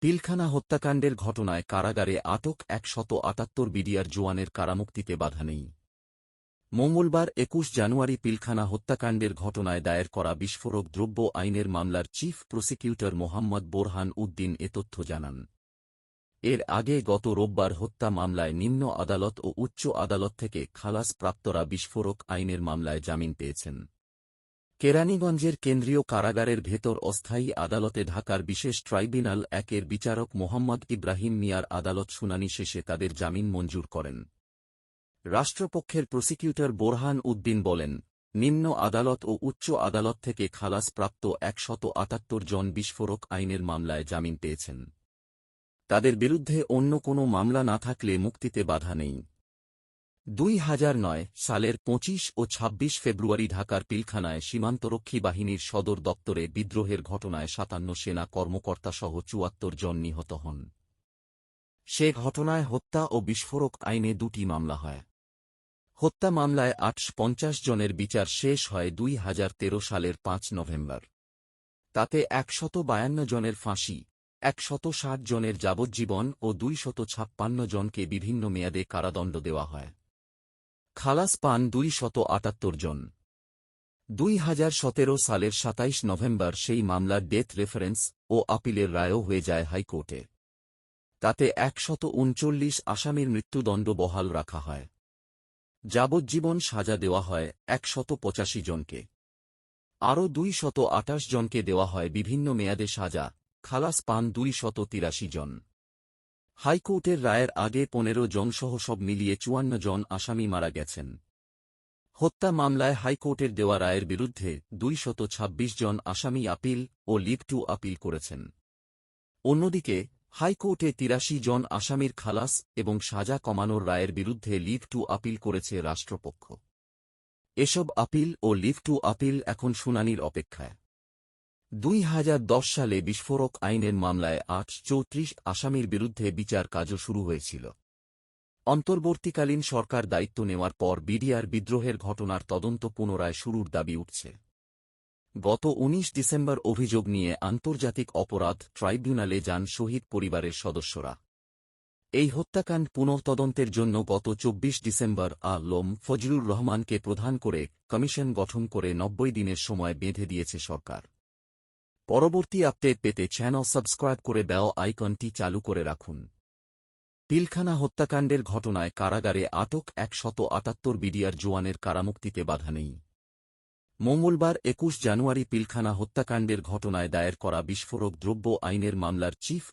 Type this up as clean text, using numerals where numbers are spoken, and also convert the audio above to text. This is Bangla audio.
পিলখানা হত্যাকাণ্ডের ঘটনায় কারাগারে আটক ১৭৮ বিডিআর জওয়ানের কারামুক্তিতে বাধা নেই। মঙ্গলবার ২১ জানুয়ারি পিলখানা হত্যাকাণ্ডের ঘটনায় দায়ের করা বিস্ফোরক দ্রব্য আইনের মামলার চিফ প্রসিকিউটর মোহাম্মদ বোরহান উদ্দিন এ তথ্য জানান। এর আগে গত রোববার হত্যা মামলায় নিম্ন আদালত ও উচ্চ আদালত থেকে খালাস প্রাপ্তরা বিস্ফোরক আইনের মামলায় জামিন পেয়েছেন। কেরানীগঞ্জের কেন্দ্রীয় কারাগারের ভেতর অস্থায়ী আদালতে ঢাকার বিশেষ ট্রাইব্যুনাল ১-এর বিচারক মোহাম্মদ ইব্রাহিম মিয়ার আদালত শুনানি শেষে তাদের জামিন মঞ্জুর করেন। রাষ্ট্রপক্ষের প্রসিকিউটর বোরহান উদ্দিন বলেন, নিম্ন আদালত ও উচ্চ আদালত থেকে খালাসপ্রাপ্ত ১৭৮ জন বিস্ফোরক আইনের মামলায় জামিন পেয়েছেন। তাদের বিরুদ্ধে অন্য কোনো মামলা না থাকলে মুক্তিতে বাধা নেই। ২০০৯ সালের ২৫ ও ২৬ ফেব্রুয়ারি ঢাকার পিলখানায় সীমান্তরক্ষী বাহিনীর সদর দপ্তরে বিদ্রোহের ঘটনায় ৫৭ সেনা কর্মকর্তাসহ ৭৪ জন নিহত হন। সে ঘটনায় হত্যা ও বিস্ফোরক আইনে দুটি মামলা হয়। হত্যা মামলায় ৮৫০ জনের বিচার শেষ হয় ২০১৩ সালের ৫ নভেম্বর। তাতে ১৫২ জনের ফাঁসি, ১৬০ জনের যাবজ্জীবন ও ২৫৬ জনকে বিভিন্ন মেয়াদে কারাদণ্ড দেওয়া হয়। খালাস পান ২৭৮ জন। ২০১৭ সালের ২৭ নভেম্বর সেই মামলার ডেথ রেফারেন্স ও আপিলের রায়ও হয়ে যায় হাইকোর্টে। তাতে ১৩৯ আসামির মৃত্যুদণ্ড বহাল রাখা হয়। যাবজ্জীবন সাজা দেওয়া হয় ১৮৫ জনকে। আরও ২২৮ জনকে দেওয়া হয় বিভিন্ন মেয়াদে সাজা, খালাস পান ২৮৩ জন। হাইকোর্টের রায়ের আগে ১৫ জনসহ সব মিলিয়ে ৫৪ জন আসামি মারা গেছেন। হত্যা মামলায় হাইকোর্টের দেওয়া রায়ের বিরুদ্ধে ২২৬ জন আসামি আপিল ও লিভ টু আপিল করেছেন। অন্যদিকে হাইকোর্টে ৮৩ জন আসামির খালাস এবং সাজা কমানোর রায়ের বিরুদ্ধে লিভ টু আপিল করেছে রাষ্ট্রপক্ষ। এসব আপিল ও লিভ টু আপিল এখন শুনানির অপেক্ষায়। ২০১০ সালে বিস্ফোরক আইনের মামলায় ৩৪ আসামির বিরুদ্ধে বিচার কাজও শুরু হয়েছিল। অন্তর্বর্তীকালীন সরকার দায়িত্ব নেওয়ার পর বিডিআর বিদ্রোহের ঘটনার তদন্ত পুনরায় শুরুর দাবি উঠছে। গত ১৯ ডিসেম্বর অভিযোগ নিয়ে আন্তর্জাতিক অপরাধ ট্রাইব্যুনালে যান শহীদ পরিবারের সদস্যরা। এই হত্যাকাণ্ড পুনঃতদন্তের জন্য গত ২৪ ডিসেম্বর আ.ল.ম ফজলুর রহমানকে প্রধান করে কমিশন গঠন করে ৯০ দিনের সময় বেঁধে দিয়েছে সরকার। পরবর্তী আপডেট পেতে চ্যানেল সাবস্ক্রাইব করে বেল আইকনটি চালু করে রাখুন। পিলখানা হত্যাকাণ্ডের ঘটনায় কারাগারে আটক ১৭৮ বিডিআর জওয়ানের কারামুক্তিতে বাধা নেই। মঙ্গলবার ২১ জানুয়ারি পিলখানা হত্যাকাণ্ডের ঘটনায় দায়ের করা বিস্ফোরক দ্রব্য আইনের মামলার চিফ